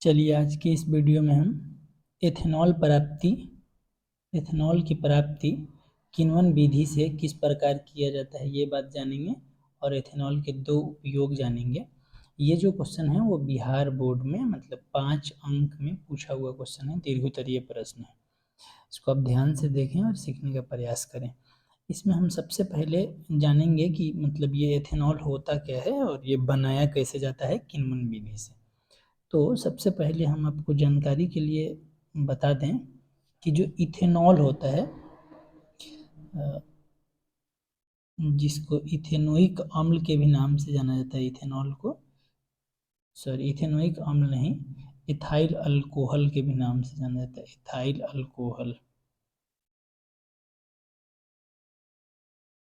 चलिए आज के इस वीडियो में हम एथेनॉल की प्राप्ति किण्वन विधि से किस प्रकार किया जाता है ये बात जानेंगे और एथेनॉल के दो उपयोग जानेंगे। ये जो क्वेश्चन है वो बिहार बोर्ड में मतलब 5 अंक में पूछा हुआ क्वेश्चन है, दीर्घोत्तरीय प्रश्न है। इसको आप ध्यान से देखें और सीखने का प्रयास करें। इसमें हम सबसे पहले जानेंगे कि मतलब ये एथेनॉल होता क्या है और ये बनाया कैसे जाता है किण्वन विधि से। तो सबसे पहले हम आपको जानकारी के लिए बता दें कि जो इथेनॉल होता है जिसको इथेनोइक अम्ल के भी नाम से जाना जाता है, इथेनॉल को इथेनोइक अम्ल नहीं, इथाइल अल्कोहल के भी नाम से जाना जाता है, इथाइल अल्कोहल।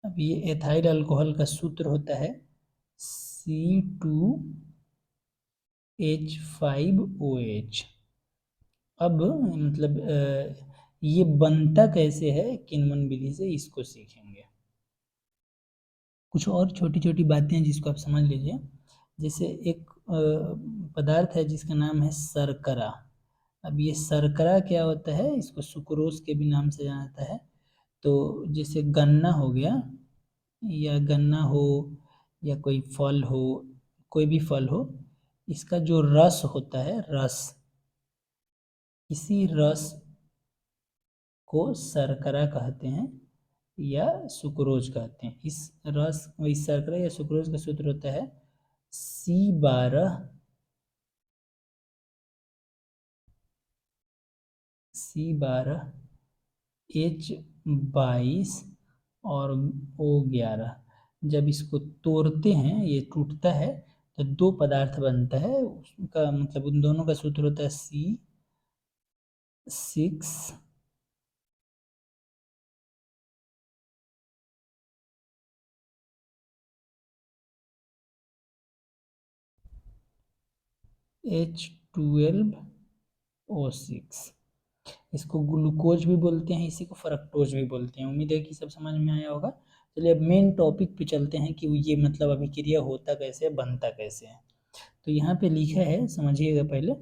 अब ये एथाइल अल्कोहल का सूत्र होता है C2H5OH। अब मतलब ये बनता कैसे है किण्वन विधि से, इसको सीखेंगे। कुछ और छोटी छोटी बातें हैं जिसको आप समझ लीजिए। जैसे एक पदार्थ है जिसका नाम है शर्करा। अब ये शर्करा क्या होता है, इसको सुक्रोज के भी नाम से जाना जाता है। तो जैसे गन्ना हो गया, या गन्ना हो या कोई फल हो, कोई भी फल हो, इसका जो रस होता है, इसी रस को शर्करा कहते हैं या सुक्रोज कहते हैं। इस शर्करा या सुक्रोज का सूत्र होता है C12H22 और O11। जब इसको तोड़ते हैं, ये टूटता है तो दो पदार्थ बनता है, उसका मतलब उन दोनों का सूत्र होता है C6H12O6। इसको ग्लूकोज भी बोलते हैं, इसी को फ्रक्टोज भी बोलते हैं। उम्मीद है कि सब समझ में आया होगा। चलिए अब मेन टॉपिक पे चलते हैं कि ये मतलब अभिक्रिया होता कैसे है, बनता कैसे है। तो यहाँ पे लिखा है, समझिएगा पहले,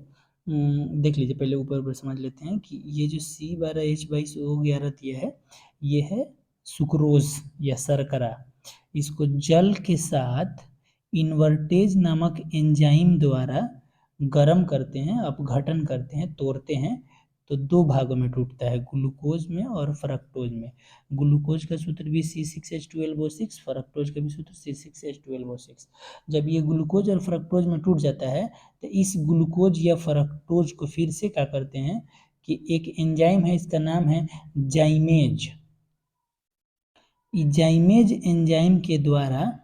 देख लीजिए, पहले ऊपर ऊपर समझ लेते हैं कि ये जो C12H22O11 दिया है, ये है सुक्रोज या शर्करा। इसको जल के साथ इन्वर्टेज नामक एंजाइम द्वारा गर्म करते हैं, अपघटन करते हैं, तोड़ते हैं, तो दो भागों में टूटता है, ग्लूकोज में और फ्रक्टोज में। ग्लूकोज का सूत्र भी C6H12O6, फ्रक्टोज का भी सूत्र C6H12O6। जब ये ग्लूकोज और फ्रक्टोज में टूट जाता है तो इस ग्लूकोज या फ्रक्टोज को फिर से क्या करते हैं कि एक एंजाइम है, इसका नाम है जाइमेज। जाइमेज एंजाइम के द्वारा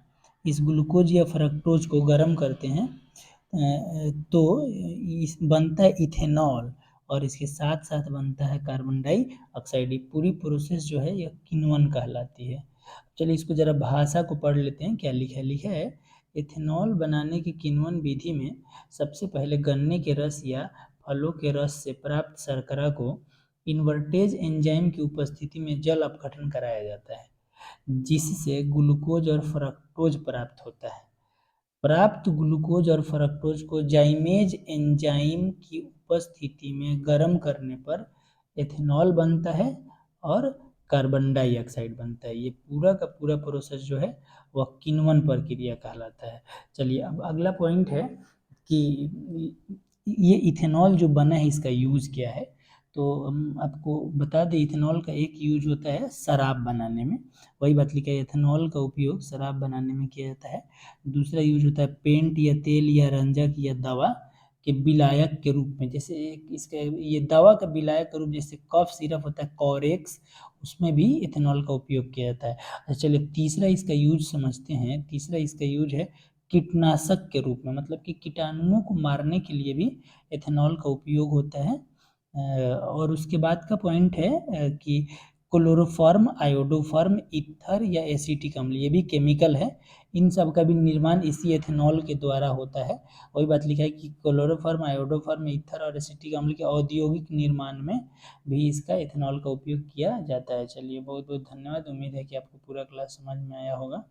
इस ग्लूकोज या फ्रक्टोज को गर्म करते हैं तो बनता है इथेनॉल, और इसके साथ साथ बनता है कार्बन डाइऑक्साइड। ये पूरी प्रोसेस जो है यह किण्वन कहलाती है। चलिए इसको जरा भाषा को पढ़ लेते हैं, क्या लिखा है। इथेनॉल बनाने की किण्वन विधि में सबसे पहले गन्ने के रस या फलों के रस से प्राप्त शर्करा को इन्वर्टेज एंजाइम की उपस्थिति में जल अपघटन कराया जाता है, जिससे ग्लूकोज और फ्रक्टोज प्राप्त होता है। प्राप्त ग्लूकोज और फ्रक्टोज को जाइमेज एंजाइम की उपस्थिति में गर्म करने पर एथेनॉल बनता है और कार्बन डाइऑक्साइड बनता है। ये पूरा का पूरा प्रोसेस जो है वह किण्वन प्रक्रिया कहलाता है। चलिए अब अगला पॉइंट है कि ये इथेनॉल जो बना है इसका यूज क्या है। तो हम आपको बता दें, इथेनॉल का एक यूज होता है शराब बनाने में, वही बात लिखा है, इथेनॉल का उपयोग शराब बनाने में किया जाता है। दूसरा यूज होता है पेंट या तेल या रंजक या दवा के विलायक के रूप में। जैसे इसका ये दवा का विलायक का रूप, जैसे कफ सिरप होता है कॉरेक्स, उसमें भी इथेनॉल का उपयोग किया जाता है। अच्छा चलिए तीसरा इसका यूज समझते हैं। तीसरा इसका यूज है कीटनाशक के रूप में, मतलब कि कीटाणुओं को मारने के लिए भी इथेनॉल का उपयोग होता है। और उसके बाद का पॉइंट है कि क्लोरोफॉर्म, आयोडोफॉर्म, ईथर या एसिटिक अम्ल, ये भी केमिकल है। इन सब का भी निर्माण इसी एथेनॉल के द्वारा होता है। वही बात लिखा है कि क्लोरोफॉर्म, आयोडोफॉर्म, ईथर और एसिटिक अम्ल के औद्योगिक निर्माण में भी इसका एथेनॉल का उपयोग किया जाता है। चलिए बहुत बहुत धन्यवाद। उम्मीद है कि आपको पूरा क्लास समझ में आया होगा।